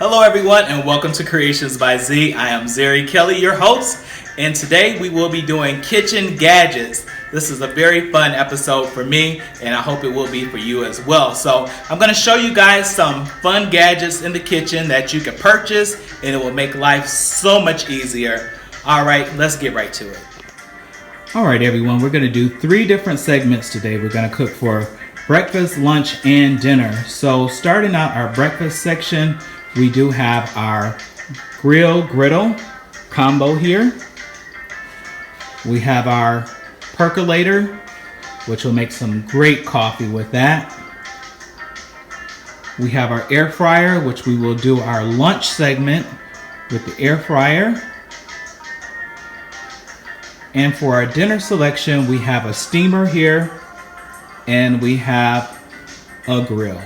Hello everyone and welcome to Creations by Z. I am Zeri Kelly, your host, and today we will be doing kitchen gadgets. This is a very fun episode for me and I hope it will be for you as well. So I'm going to show you guys some fun gadgets in the kitchen that you can purchase and it will make life so much easier. Alright, let's get right to it. Alright everyone, we're going to do 3 different segments today. We're going to cook for breakfast, lunch, and dinner. So starting out our breakfast section, we do have our griddle combo here. We have our percolator, which will make some great coffee with that. We have our air fryer, which we will do our lunch segment with the air fryer. And for our dinner selection, we have a steamer here and we have a grill.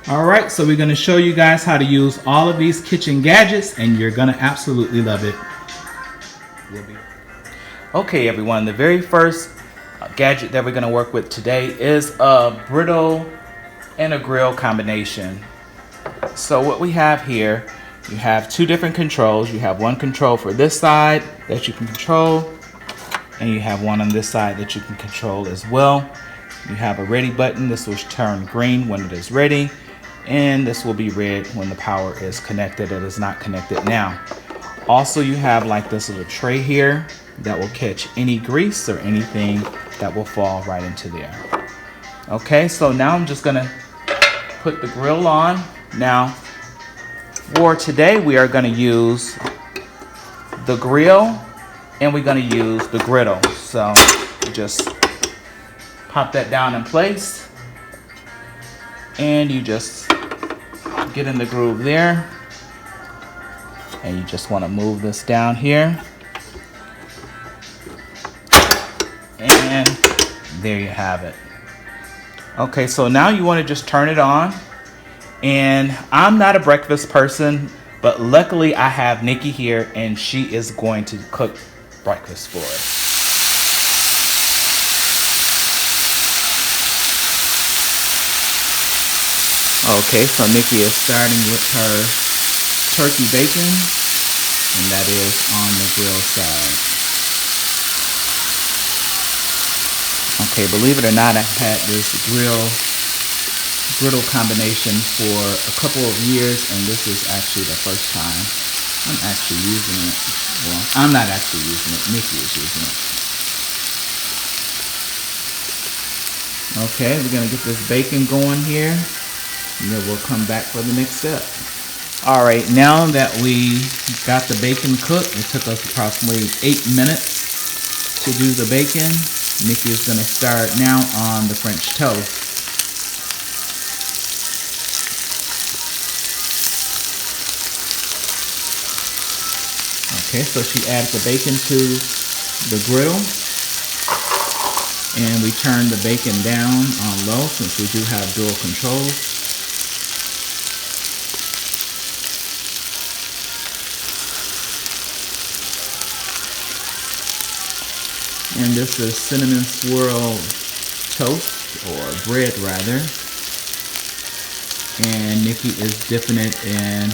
Alright, so we're going to show you guys how to use all of these kitchen gadgets and you're going to absolutely love it. Okay everyone, the very first gadget that we're going to work with today is a griddle and a grill combination. So what we have here, you have 2 different controls. You have one control for this side that you can control, and you have one on this side that you can control as well. You have a ready button. This will turn green when it is ready, and this will be red when the power is connected. It is not connected now. Also, you have like this little tray here that will catch any grease or anything that will fall right into there. Okay, so now I'm just gonna put the grill on. Now, for today, we are gonna use the grill and we're gonna use the griddle. So just pop that down in place and you just get in the groove there, and you just want to move this down here, and there you have it. Okay, so now you want to just turn it on, and I'm not a breakfast person, but luckily I have Nikki here and she is going to cook breakfast for us. Okay, so Nikki is starting with her turkey bacon, and that is on the grill side. Okay, believe it or not, I've had this griddle combination for a couple of years, and this is actually the first time I'm actually using it. Well, I'm not actually using it, Nikki is using it. Okay, we're gonna get this bacon going here, and then we'll come back for the next step. Alright, now that we got the bacon cooked, it took us approximately 8 minutes to do the bacon. Nikki is going to start now on the French toast. Okay, so she adds the bacon to the griddle, and we turn the bacon down on low since we do have dual controls. And this is cinnamon swirl toast, or bread rather. And Nikki is dipping it in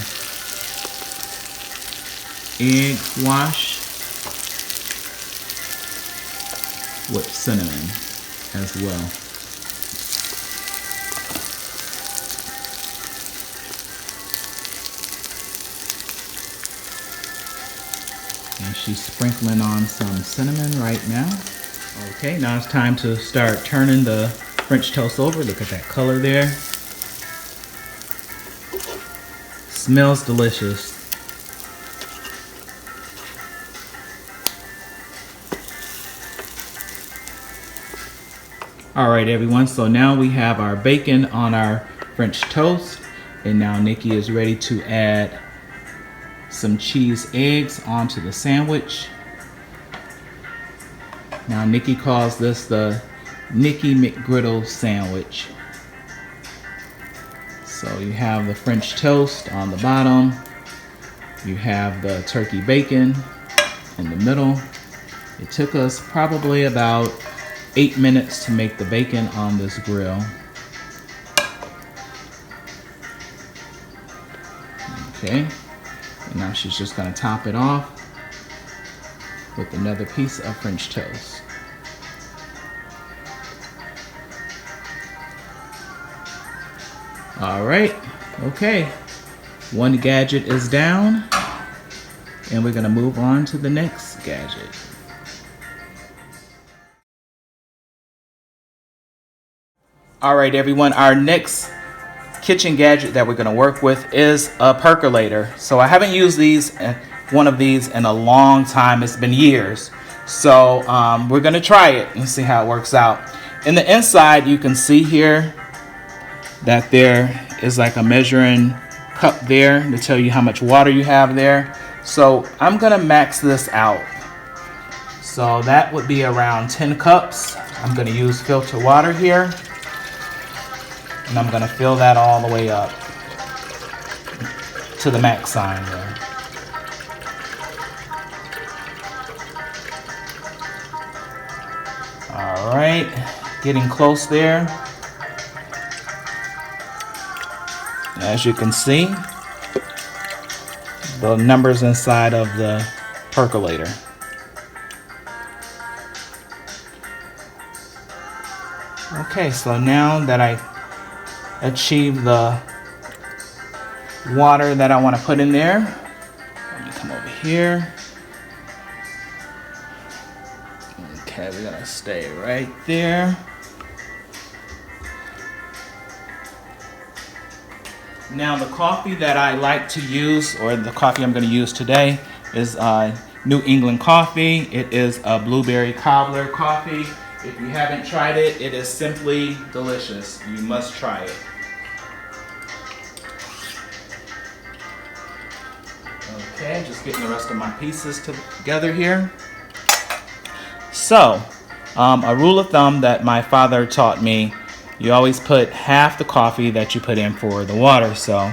egg wash with cinnamon as well. And she's sprinkling on some cinnamon right now. Okay, now it's time to start turning the French toast over. Look at that color there. Smells delicious. Alright everyone, so now we have our bacon on our French toast, and now Nikki is ready to add some cheese eggs onto the sandwich. Now Nikki calls this the Nikki McGriddle sandwich. So you have the French toast on the bottom, you have the turkey bacon in the middle. It took us probably about 8 minutes to make the bacon on this grill. Okay, and now she's just gonna top it off with another piece of French toast. All right, okay. One gadget is down, and we're gonna move on to the next gadget. All right, everyone, our next kitchen gadget that we're gonna work with is a percolator. So I haven't used one of these in a long time. It's been years. So we're gonna try it and see how it works out. In the inside, you can see here that there is like a measuring cup there to tell you how much water you have there. So I'm gonna max this out. So that would be around 10 cups. I'm gonna use filtered water here. And I'm gonna fill that all the way up to the max sign there. All right, getting close there. As you can see, the numbers inside of the percolator. Okay, so now that I achieve the water that I want to put in there, let me come over here. Okay, we're gonna stay right there. Now the coffee that I like to use, or the coffee I'm going to use today, is New England coffee. It is a blueberry cobbler coffee. If you haven't tried it, it is simply delicious. You must try it. Okay, just getting the rest of my pieces together here. So, a rule of thumb that my father taught me, you always put half the coffee that you put in for the water. So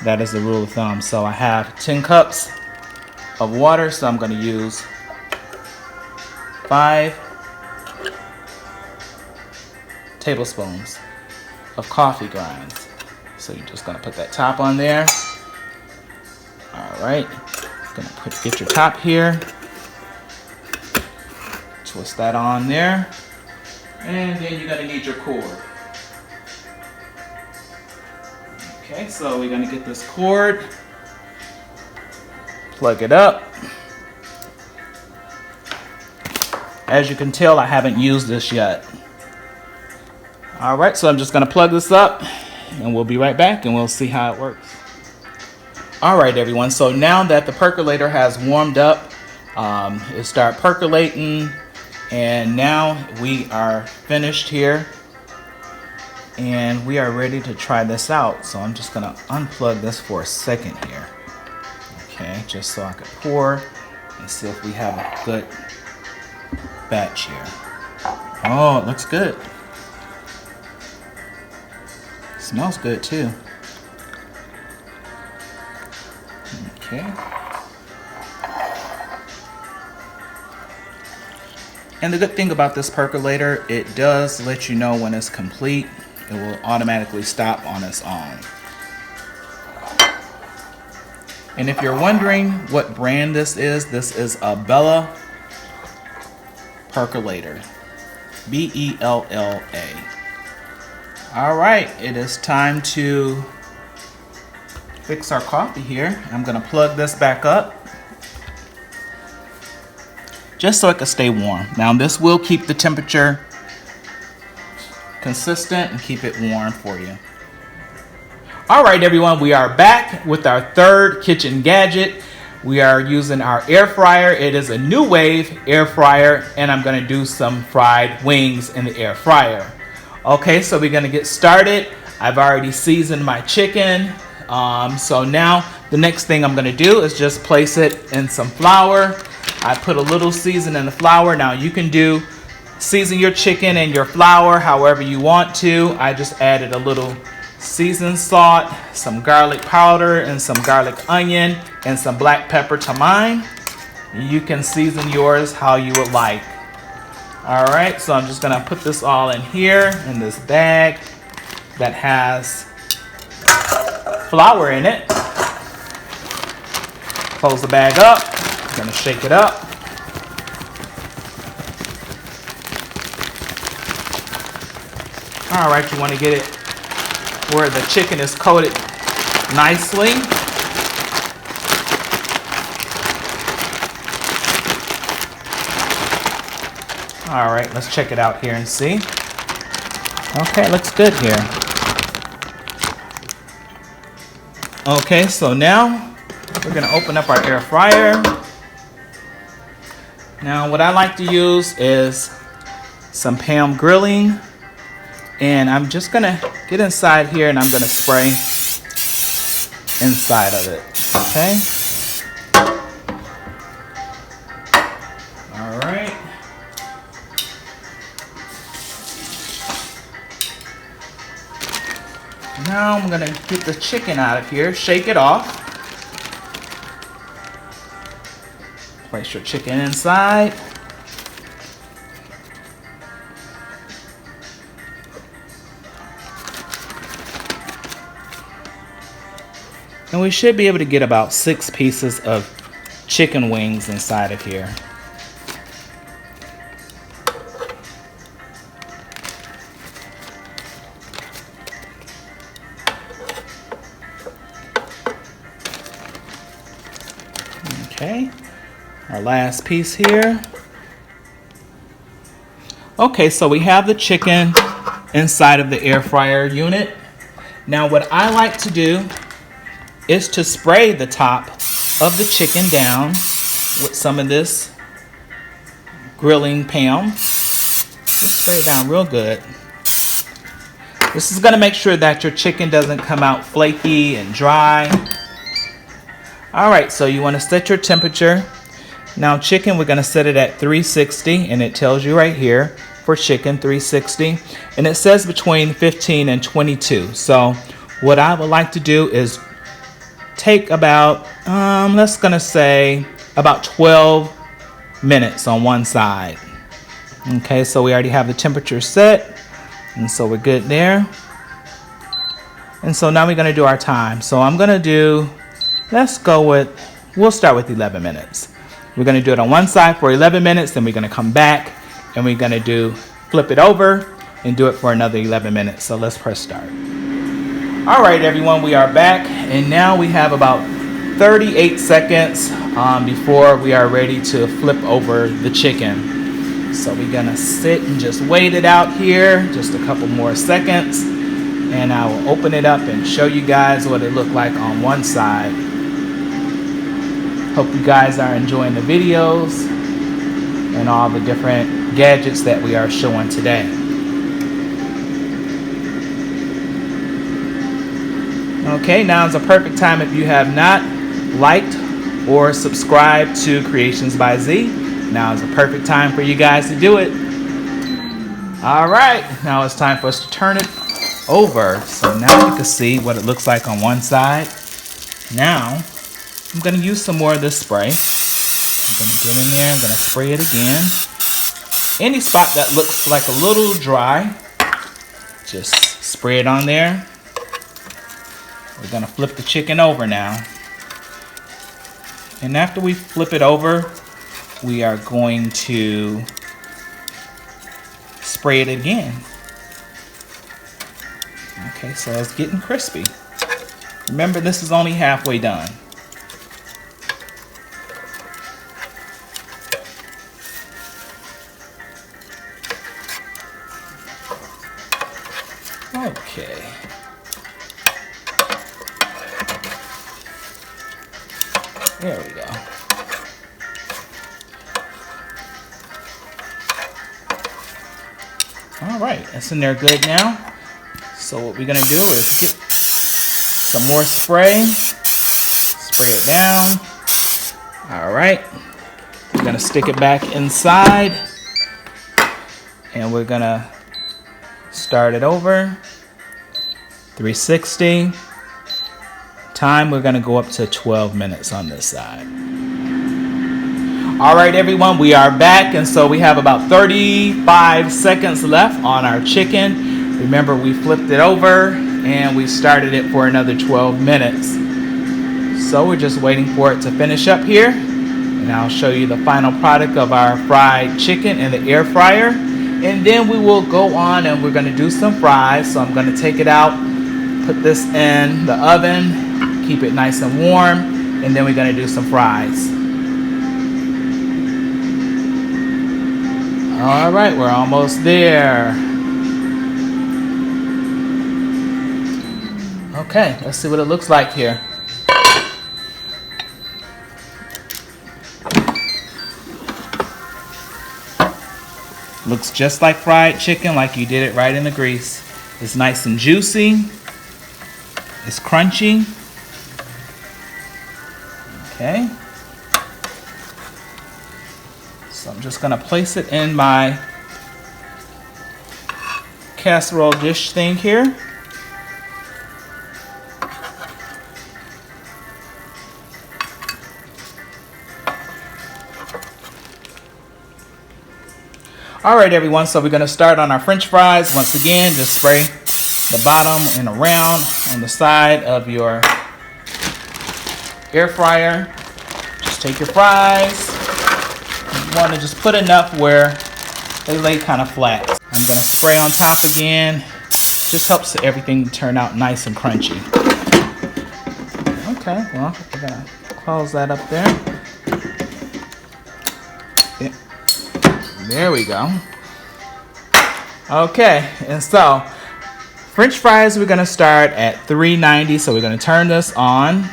that is the rule of thumb. So I have 10 cups of water, so I'm going to use 5 tablespoons of coffee grinds. So you're just going to put that top on there. All right, get your top here. Twist that on there. And then you're gonna need your cord. Okay, so we're gonna get this cord, plug it up. As you can tell, I haven't used this yet. All right, so I'm just gonna plug this up and we'll be right back and we'll see how it works. All right, everyone, so now that the percolator has warmed up, it started percolating. And now we are finished here and we are ready to try this out. So I'm just gonna unplug this for a second here. Okay, just so I can pour and see if we have a good batch here. Oh, it looks good. It smells good too. Okay. And the good thing about this percolator, it does let you know when it's complete. It will automatically stop on its own. And if you're wondering what brand this is a Bella percolator. B-E-L-L-A. All right, it is time to fix our coffee here. I'm gonna plug this back up, just so it can stay warm. Now this will keep the temperature consistent and keep it warm for you. All right, everyone, we are back with our third kitchen gadget. We are using our air fryer. It is a New Wave air fryer, and I'm gonna do some fried wings in the air fryer. Okay, so we're gonna get started. I've already seasoned my chicken. So now the next thing I'm gonna do is just place it in some flour. I put a little season in the flour. Now you can season your chicken and your flour however you want to. I just added a little seasoned salt, some garlic powder, and some garlic onion, and some black pepper to mine. You can season yours how you would like. All right, so I'm just gonna put this all in here in this bag that has flour in it. Close the bag up. I'm gonna shake it up. All right, you want to get it where the chicken is coated nicely. All right, let's check it out here and see. Okay, looks good here. Okay, so now we're gonna open up our air fryer. Now what I like to use is some Pam grilling, and I'm just gonna get inside here and I'm gonna spray inside of it, okay? All right. Now I'm gonna get the chicken out of here, shake it off. Place your chicken inside. And we should be able to get about 6 pieces of chicken wings inside of here. Okay, our last piece here. Okay, so we have the chicken inside of the air fryer unit. Now what I like to do is to spray the top of the chicken down with some of this grilling Pam. Just spray it down real good. This is going to make sure that your chicken doesn't come out flaky and dry. Alright, so you want to set your temperature. Now chicken, we're going to set it at 360, and it tells you right here for chicken 360, and it says between 15 and 22. So what I would like to do is take about, let's gonna say about 12 minutes on one side. Okay, so we already have the temperature set, and so we're good there. And so now we're gonna do our time. So I'm gonna do, we'll start with 11 minutes. We're gonna do it on one side for 11 minutes, then we're gonna come back and we're gonna flip it over and do it for another 11 minutes. So let's press start. All right, everyone, we are back, and now we have about 38 seconds before we are ready to flip over the chicken. So we're gonna sit and just wait it out here, just a couple more seconds, and I will open it up and show you guys what it looked like on one side. Hope you guys are enjoying the videos and all the different gadgets that we are showing today. Okay, now is a perfect time if you have not liked or subscribed to CreationzbyZ. Now is a perfect time for you guys to do it. All right, now it's time for us to turn it over. So now you can see what it looks like on one side. Now, I'm gonna use some more of this spray. I'm gonna get in there, I'm gonna spray it again. Any spot that looks like a little dry, just spray it on there. We're gonna flip the chicken over now. And after we flip it over, we are going to spray it again. Okay, so it's getting crispy. Remember, this is only halfway done. Okay. There we go. All right, that's in there good now. So what we're gonna do is get some more spray it down. All right, we're gonna stick it back inside, and we're gonna start it over. 360. Time, we're gonna go up to 12 minutes on this side. All right, everyone, we are back, and so we have about 35 seconds left on our chicken. Remember, we flipped it over and we started it for another 12 minutes. So we're just waiting for it to finish up here, and I'll show you the final product of our fried chicken in the air fryer. And then we will go on and we're going to do some fries. So I'm going to take it out, put this in the oven, keep it nice and warm, and then we're going to do some fries. All right, we're almost there. Okay, let's see what it looks like here. Looks just like fried chicken, like you did it right in the grease. It's nice and juicy. It's crunchy. Okay. So I'm just gonna place it in my casserole dish thing here. Alright everyone, so we're going to start on our French fries. Once again, just spray the bottom and around on the side of your air fryer. Just take your fries. You want to just put enough where they lay kind of flat. I'm going to spray on top again. Just helps everything turn out nice and crunchy. Okay, well, we're going to close that up there. There we go. Okay, and so French fries, we're going to start at 390. So we're going to turn this on,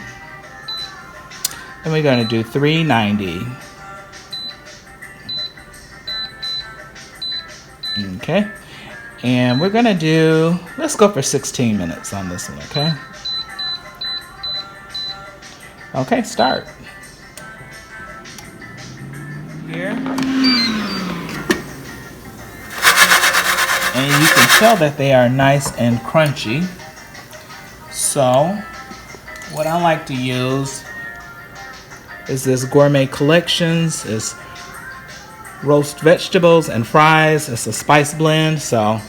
and we're going to do 390. Okay, and we're going to do, let's go for 16 minutes on this one. Okay. Okay, start. Here. And you can tell that they are nice and crunchy. So what I like to use is this Gourmet Collections. It's roast vegetables and fries. It's a spice blend, so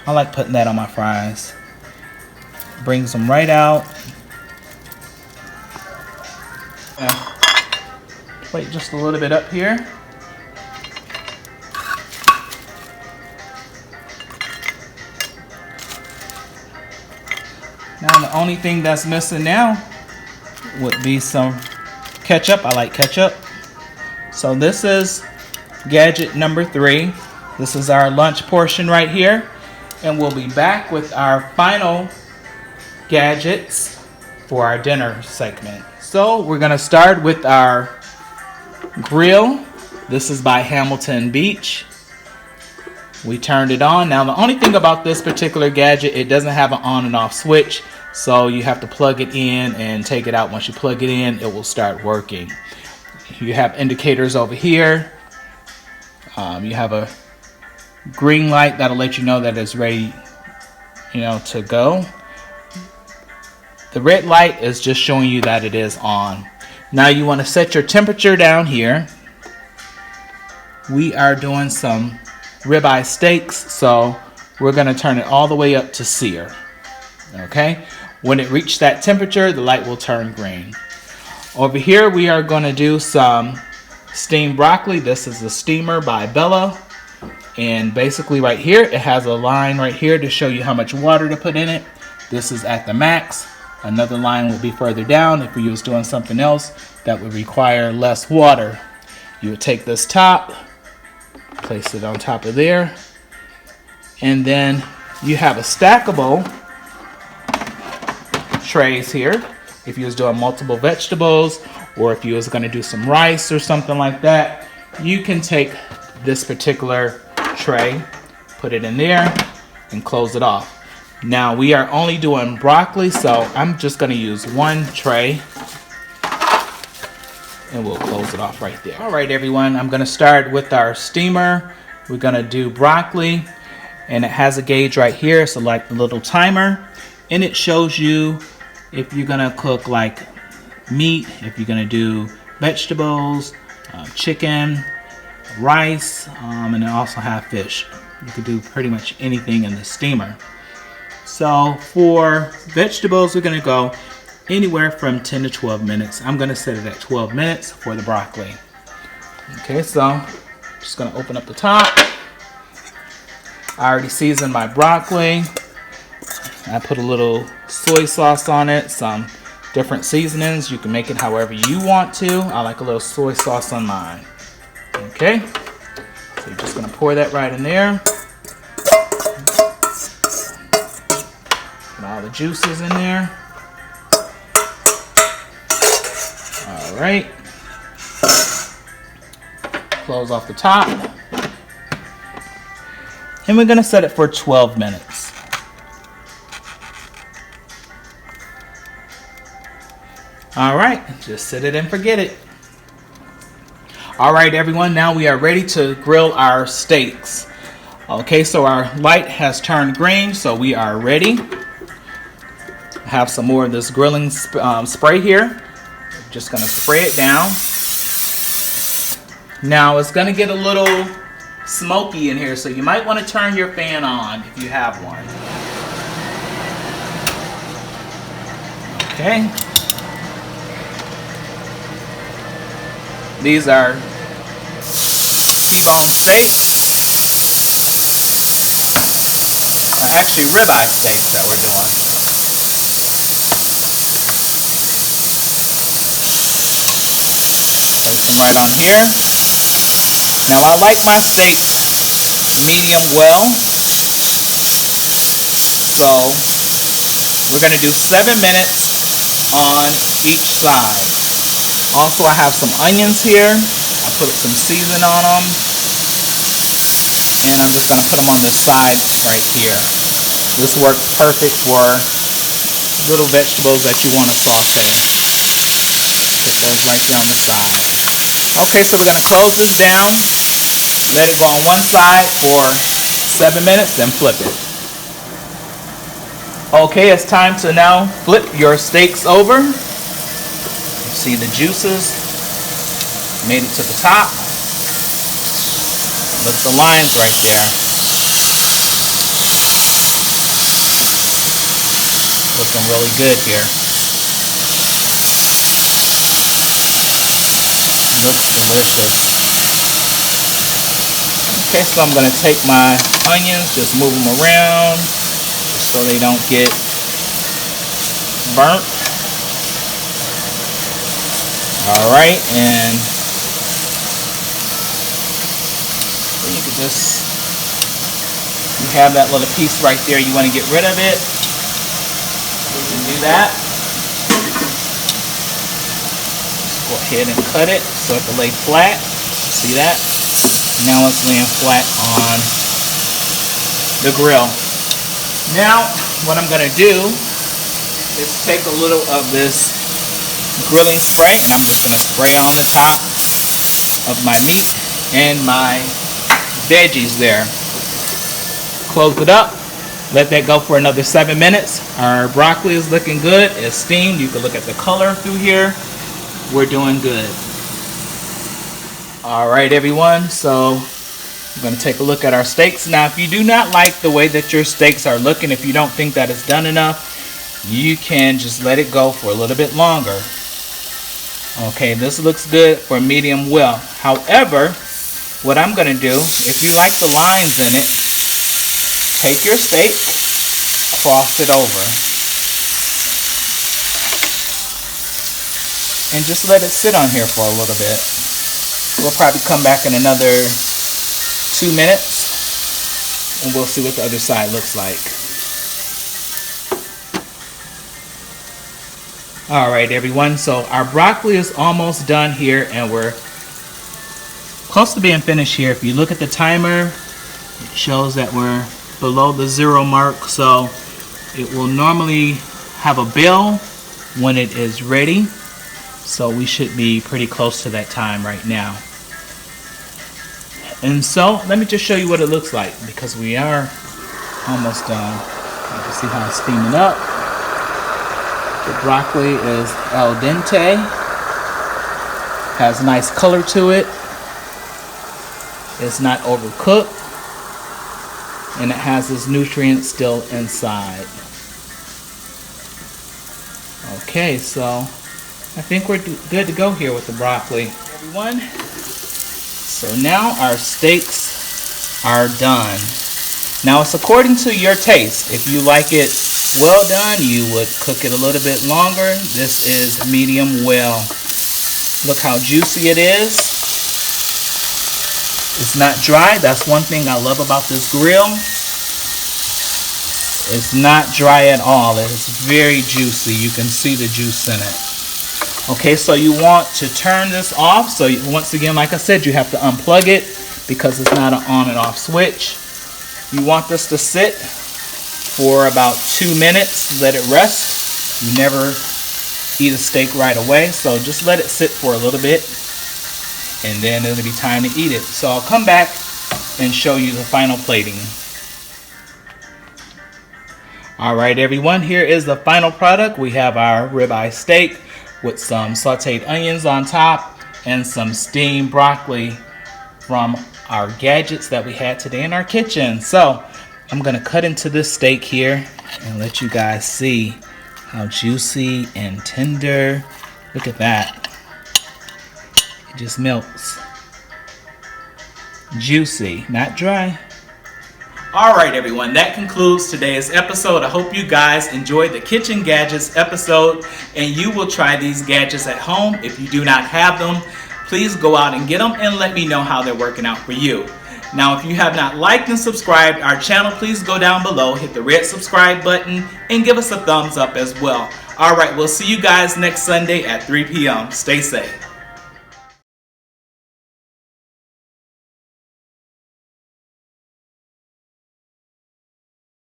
I like putting that on my fries. Brings them right out. Plate just a little bit up here. Now the only thing that's missing now would be some ketchup. I like ketchup. So this is gadget number 3. This is our lunch portion right here. And we'll be back with our final gadgets for our dinner segment. So we're going to start with our grill. This is by Hamilton Beach. We turned it on. Now the only thing about this particular gadget, it doesn't have an on and off switch, so you have to plug it in and take it out. Once you plug it in, it will start working. You have indicators over here. You have a green light that'll let you know that it's ready, to go. The red light is just showing you that it is on. Now you want to set your temperature down here. We are doing some ribeye steaks, so we're going to turn it all the way up to sear. Okay, when it reaches that temperature, the light will turn green. Over here we are going to do some steamed broccoli. This is the steamer by Bella, and basically right here it has a line right here to show you how much water to put in it. This is at the max. Another line will be further down if we was doing something else that would require less water. You would take this top, place it on top of there, and then you have a stackable trays here. If you was doing multiple vegetables, or if you was going to do some rice or something like that, you can take this particular tray, put it in there, and close it off. Now we are only doing broccoli, so I'm just going to use one tray, and we'll close it off right there. All right, everyone, I'm going to start with our steamer. We're going to do broccoli, and it has a gauge right here. So like the little timer, and it shows you if you're going to cook like meat, if you're going to do vegetables, chicken, rice, and then also have fish. You can do pretty much anything in the steamer. So for vegetables, we're going to go anywhere from 10 to 12 minutes. I'm gonna set it at 12 minutes for the broccoli. Okay, so I'm just gonna open up the top. I already seasoned my broccoli. I put a little soy sauce on it, some different seasonings. You can make it however you want to. I like a little soy sauce on mine. Okay, so you're just gonna pour that right in there. Put all the juices in there. All right. Close off the top. And we're gonna set it for 12 minutes. All right, just set it and forget it. All right, everyone, now we are ready to grill our steaks. Okay, so our light has turned green, so we are ready. I have some more of this grilling spray here. Just gonna spray it down. Now it's gonna get a little smoky in here, so you might want to turn your fan on if you have one. Okay. These are T-bone steaks. Actually ribeye steaks that we're doing. Place them right on here. Now I like my steaks medium well. So we're going to do 7 minutes on each side. Also, I have some onions here. I put some seasoning on them. And I'm just going to put them on this side right here. This works perfect for little vegetables that you want to saute. Put those right there on the side. Okay, so we're going to close this down. Let it go on one side for 7 minutes, then flip it. Okay, it's time to now flip your steaks over. See the juices made it to the top. Look at the lines right there. Looking really good here. Looks delicious. Okay, so I'm going to take my onions, just move them around just so they don't get burnt. Alright, and you can just, you have that little piece right there, you want to get rid of it, you can do that. Just go ahead and cut it so it can lay flat. See that? Now it's laying flat on the grill. Now what I'm going to do is take a little of this grilling spray and I'm just going to spray on the top of my meat and my veggies there. Close it up. Let that go for another 7 minutes. Our broccoli is looking good. It's steamed. You can look at the color through here. We're doing good. Alright everyone, so I'm going to take a look at our steaks. Now if you do not like the way that your steaks are looking, if you don't think that it's done enough, you can just let it go for a little bit longer. Okay, this looks good for medium well. However, what I'm going to do, if you like the lines in it, take your steak, cross it over, and just let it sit on here for a little bit. We'll probably come back in another 2 minutes and we'll see what the other side looks like. Alright everyone, so our broccoli is almost done here and we're close to being finished here. If you look at the timer, it shows that we're below the 0 mark, so it will normally have a bell when it is ready. So we should be pretty close to that time right now. And so let me just show you what it looks like because we are almost done. You can see how it's steaming up. The broccoli is al dente, has a nice color to it. It's not overcooked, and it has its nutrients still inside. Okay. Okay, so I think we're good to go here with the broccoli, everyone. So now our steaks are done. Now it's according to your taste. If you like it well done, you would cook it a little bit longer. This is medium well. Look how juicy it is. It's not dry. That's one thing I love about this grill. It's not dry at all. It's very juicy. You can see the juice in it. Okay, so you want to turn this off. So once again, like I said, you have to unplug it because it's not an on and off switch. You want this to sit for about 2 minutes. Let it rest. You never eat a steak right away, so just let it sit for a little bit and then it'll be time to eat it. So I'll come back and show you the final plating. Alright everyone, here is the final product. We have our ribeye steak with some sauteed onions on top and some steamed broccoli from our gadgets that we had today in our kitchen. So I'm going to cut into this steak here and let you guys see how juicy and tender. Look at that. It just melts. Juicy, not dry. Alright everyone, that concludes today's episode. I hope you guys enjoyed the Kitchen Gadgets episode and you will try these gadgets at home. If you do not have them, please go out and get them and let me know how they're working out for you. Now if you have not liked and subscribed our channel, please go down below, hit the red subscribe button and give us a thumbs up as well. Alright, we'll see you guys next Sunday at 3 p.m. Stay safe.